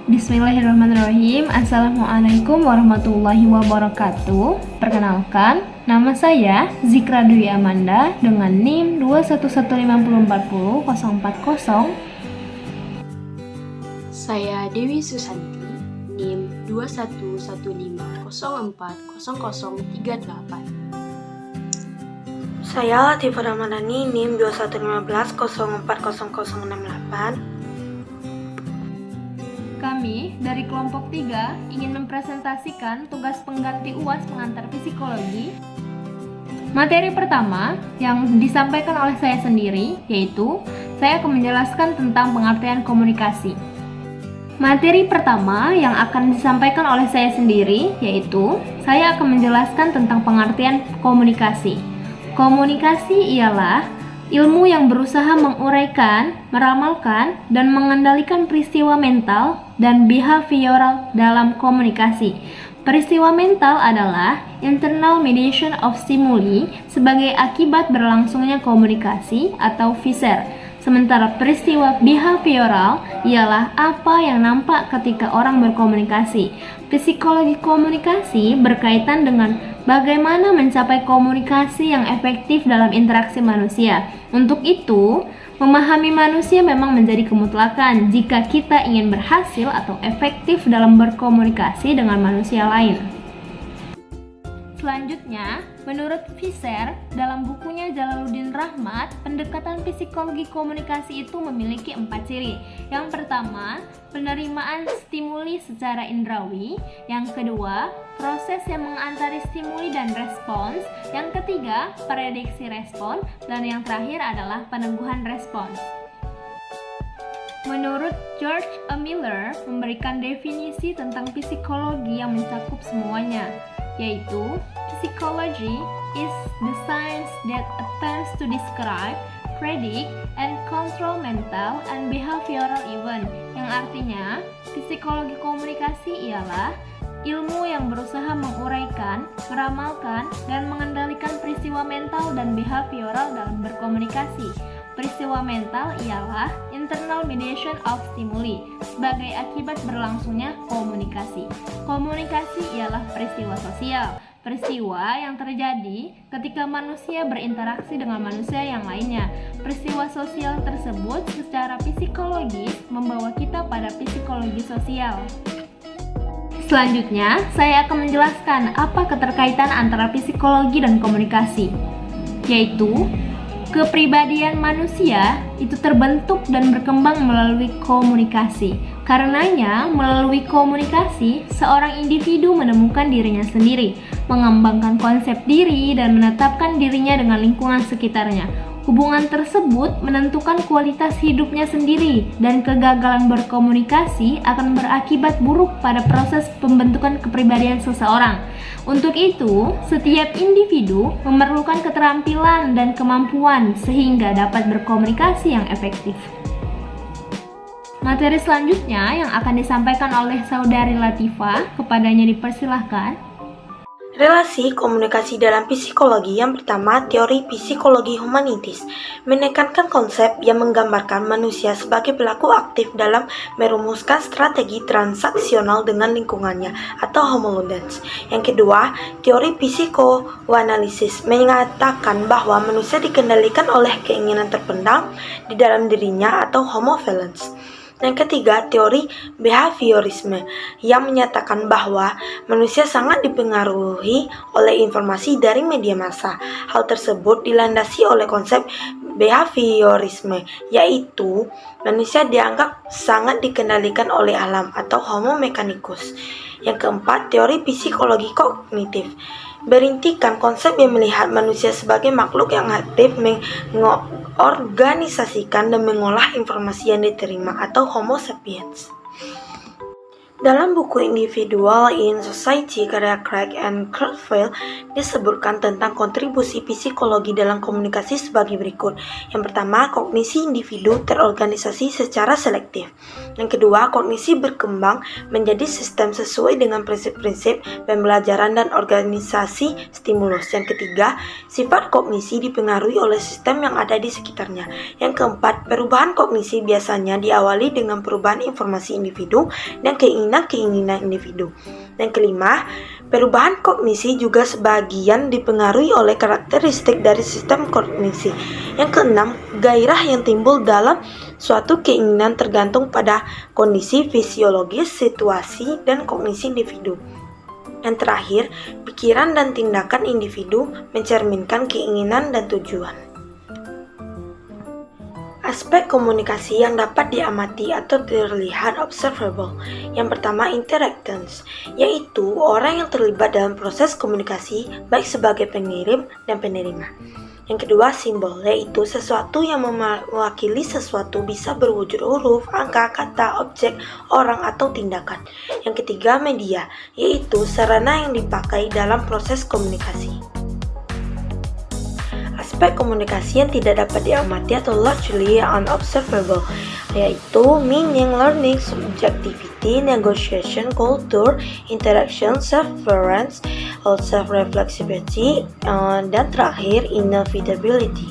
Bismillahirrahmanirrahim. Assalamualaikum warahmatullahi wabarakatuh. Perkenalkan, nama saya Zikra Dwi Amanda dengan NIM 211504040. Saya Dewi Susanti, NIM 2115040038. Saya Latifah Ramadhani, NIM 2115040068. Kami dari kelompok 3 ingin mempresentasikan tugas pengganti UAS pengantar psikologi. Materi pertama yang disampaikan oleh saya sendiri, yaitu saya akan menjelaskan tentang pengertian komunikasi. Materi pertama yang akan disampaikan oleh saya sendiri, yaitu saya akan menjelaskan tentang pengertian komunikasi. Komunikasi ialah ilmu yang berusaha menguraikan, meramalkan, dan mengendalikan peristiwa mental dan behavioral dalam komunikasi. Peristiwa mental adalah internal mediation of stimuli sebagai akibat berlangsungnya komunikasi atau viscer. Sementara peristiwa behavioral ialah apa yang nampak ketika orang berkomunikasi. Psikologi komunikasi berkaitan dengan bagaimana mencapai komunikasi yang efektif dalam interaksi manusia. Untuk itu, memahami manusia memang menjadi kemutlakan jika kita ingin berhasil atau efektif dalam berkomunikasi dengan manusia lain. Selanjutnya, menurut Visser, dalam bukunya Jalaluddin Rahmat, pendekatan psikologi komunikasi itu memiliki 4 ciri. Yang pertama, penerimaan stimuli secara indrawi. Yang kedua, proses yang mengantari stimuli dan respons. Yang ketiga, prediksi respon. Dan yang terakhir adalah peneguhan respons. Menurut George A. Miller, memberikan definisi tentang psikologi yang mencakup semuanya, yaitu psychology is the science that attempts to describe, predict, and control mental and behavioral event, yang artinya psikologi komunikasi ialah ilmu yang berusaha menguraikan, meramalkan, dan mengendalikan peristiwa mental dan behavioral dalam berkomunikasi. Peristiwa mental ialah internal mediation of stimuli sebagai akibat berlangsungnya komunikasi. Komunikasi ialah peristiwa sosial, peristiwa yang terjadi ketika manusia berinteraksi dengan manusia yang lainnya. Peristiwa sosial tersebut secara psikologis membawa kita pada psikologi sosial. Selanjutnya, saya akan menjelaskan apa keterkaitan antara psikologi dan komunikasi, yaitu kepribadian manusia itu terbentuk dan berkembang melalui komunikasi. Karenanya, melalui komunikasi, seorang individu menemukan dirinya sendiri, mengembangkan konsep diri, dan menetapkan dirinya dengan lingkungan sekitarnya. Hubungan tersebut menentukan kualitas hidupnya sendiri, dan kegagalan berkomunikasi akan berakibat buruk pada proses pembentukan kepribadian seseorang. Untuk itu, setiap individu memerlukan keterampilan dan kemampuan sehingga dapat berkomunikasi yang efektif. Materi selanjutnya yang akan disampaikan oleh saudari Latifah, kepadanya dipersilahkan. Relasi komunikasi dalam psikologi. Yang pertama, teori psikologi humanitis menekankan konsep yang menggambarkan manusia sebagai pelaku aktif dalam merumuskan strategi transaksional dengan lingkungannya atau homo ludens. Yang kedua, teori psikoanalisis mengatakan bahwa manusia dikendalikan oleh keinginan terpendam di dalam dirinya atau homo valens. Yang ketiga, teori behaviorisme yang menyatakan bahwa manusia sangat dipengaruhi oleh informasi dari media massa. Hal tersebut dilandasi oleh konsep behaviorisme, yaitu manusia dianggap sangat dikendalikan oleh alam atau homo mechanicus. Yang keempat, teori psikologi kognitif berintikan konsep yang melihat manusia sebagai makhluk yang aktif mengorganisasikan dan mengolah informasi yang diterima atau homo sapiens. Dalam buku Individual in Society karya Craig and Kurzweil disebutkan tentang kontribusi psikologi dalam komunikasi sebagai berikut. Yang pertama, kognisi individu terorganisasi secara selektif. Yang kedua, kognisi berkembang menjadi sistem sesuai dengan prinsip-prinsip pembelajaran dan organisasi stimulus. Yang ketiga, sifat kognisi dipengaruhi oleh sistem yang ada di sekitarnya. Yang keempat, perubahan kognisi biasanya diawali dengan perubahan informasi individu dan keinginan individu. Dan kelima, perubahan kognisi juga sebagian dipengaruhi oleh karakteristik dari sistem kognisi. Yang keenam, gairah yang timbul dalam suatu keinginan tergantung pada kondisi fisiologis, situasi, dan kognisi individu. Yang terakhir, pikiran dan tindakan individu mencerminkan keinginan dan tujuan. Aspek komunikasi yang dapat diamati atau terlihat observable. Yang pertama, interactance, yaitu orang yang terlibat dalam proses komunikasi baik sebagai pengirim dan penerima. Yang kedua, simbol, yaitu sesuatu yang mewakili sesuatu bisa berwujud huruf, angka, kata, objek, orang, atau tindakan. Yang ketiga, media, yaitu sarana yang dipakai dalam proses komunikasi. Aspek komunikasi yang tidak dapat diamati atau largely unobservable, yaitu meaning, learning, subjectivity, negotiation, culture, interaction, self-reference, self-reflexivity, dan terakhir inevitability.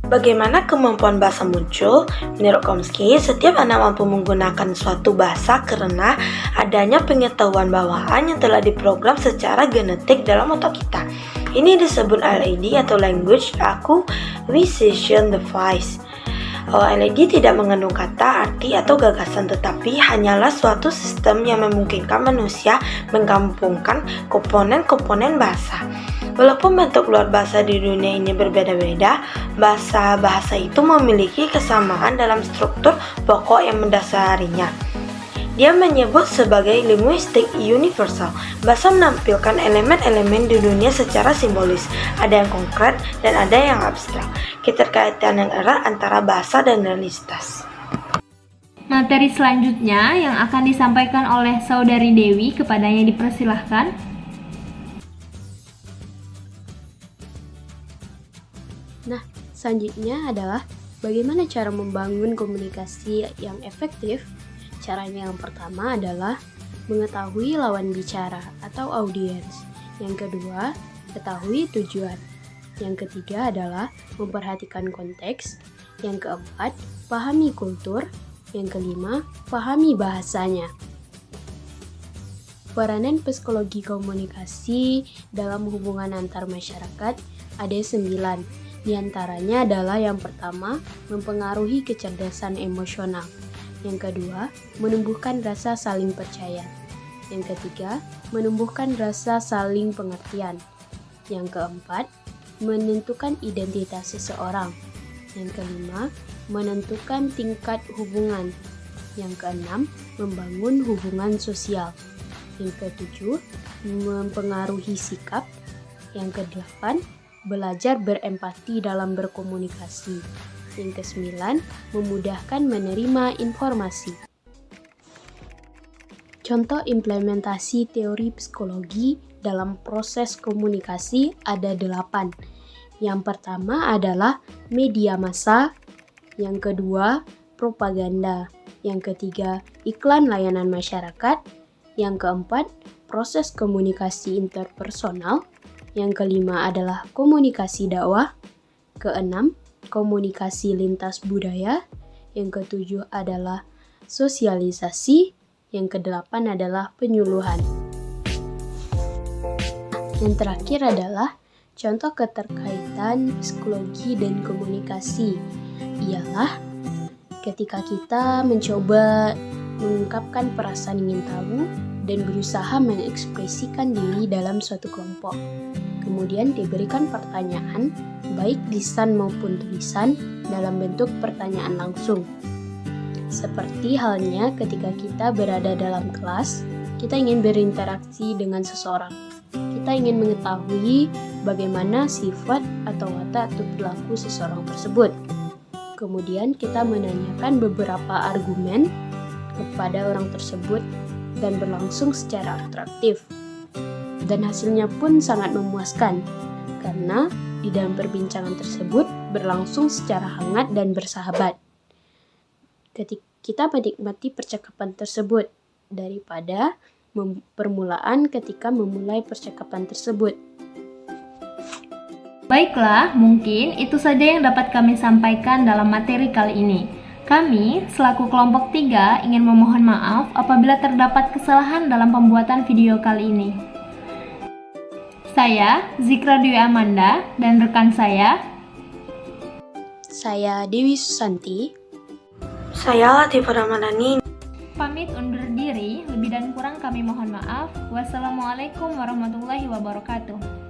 Bagaimana kemampuan bahasa muncul? Menurut Chomsky, setiap anak mampu menggunakan suatu bahasa karena adanya pengetahuan bawaan yang telah diprogram secara genetik dalam otak kita. Ini disebut LAD atau Language Acquisition Device. LAD tidak mengandung kata, arti, atau gagasan, tetapi hanyalah suatu sistem yang memungkinkan manusia menggabungkan komponen-komponen bahasa. Walaupun bentuk luar bahasa di dunia ini berbeda-beda, bahasa-bahasa itu memiliki kesamaan dalam struktur pokok yang mendasarinya. Dia menyebut sebagai linguistik universal. Bahasa menampilkan elemen-elemen di dunia secara simbolis. Ada yang konkret dan ada yang abstrak. Keterkaitan yang erat antara bahasa dan realitas. Materi selanjutnya yang akan disampaikan oleh Saudari Dewi, kepadanya dipersilahkan. Nah, selanjutnya adalah bagaimana cara membangun komunikasi yang efektif. Caranya yang pertama adalah mengetahui lawan bicara atau audiens. Yang kedua, ketahui tujuan. Yang ketiga adalah memperhatikan konteks. Yang keempat, pahami kultur. Yang kelima, pahami bahasanya. Peranan psikologi komunikasi dalam hubungan antar masyarakat ada 9. Di antaranya adalah yang pertama, mempengaruhi kecerdasan emosional. Yang kedua, menumbuhkan rasa saling percaya. Yang ketiga, menumbuhkan rasa saling pengertian. Yang keempat, menentukan identitas seseorang. Yang kelima, menentukan tingkat hubungan. Yang keenam, membangun hubungan sosial. Yang ketujuh, mempengaruhi sikap. Yang kedelapan, belajar berempati dalam berkomunikasi. Yang kesembilan, memudahkan menerima informasi. Contoh implementasi teori psikologi dalam proses komunikasi ada 8. Yang pertama adalah media massa, yang kedua propaganda, yang ketiga iklan layanan masyarakat, yang keempat proses komunikasi interpersonal, yang kelima adalah komunikasi dakwah, keenam komunikasi lintas budaya, yang ketujuh adalah sosialisasi, yang kedelapan adalah penyuluhan. Yang terakhir adalah contoh keterkaitan psikologi dan komunikasi. Ialah ketika kita mencoba mengungkapkan perasaan ingin tahu dan berusaha mengekspresikan diri dalam suatu kelompok. Kemudian diberikan pertanyaan, baik lisan maupun tulisan, dalam bentuk pertanyaan langsung. Seperti halnya ketika kita berada dalam kelas, kita ingin berinteraksi dengan seseorang. Kita ingin mengetahui bagaimana sifat atau watak atau perilaku seseorang tersebut. Kemudian kita menanyakan beberapa argumen, kepada orang tersebut dan berlangsung secara interaktif. Dan hasilnya pun sangat memuaskan, karena di dalam perbincangan tersebut berlangsung secara hangat dan bersahabat. Ketika kita menikmati percakapan tersebut daripada permulaan ketika memulai percakapan tersebut. Baiklah, mungkin itu saja yang dapat kami sampaikan dalam materi kali ini. Kami, selaku kelompok 3, ingin memohon maaf apabila terdapat kesalahan dalam pembuatan video kali ini. Saya, Zikra Dwi Amanda, dan rekan saya, Dewi Susanti. Saya Latifah Ramadhani. pamit undur diri. Lebih dan kurang kami mohon maaf. Wassalamualaikum warahmatullahi wabarakatuh.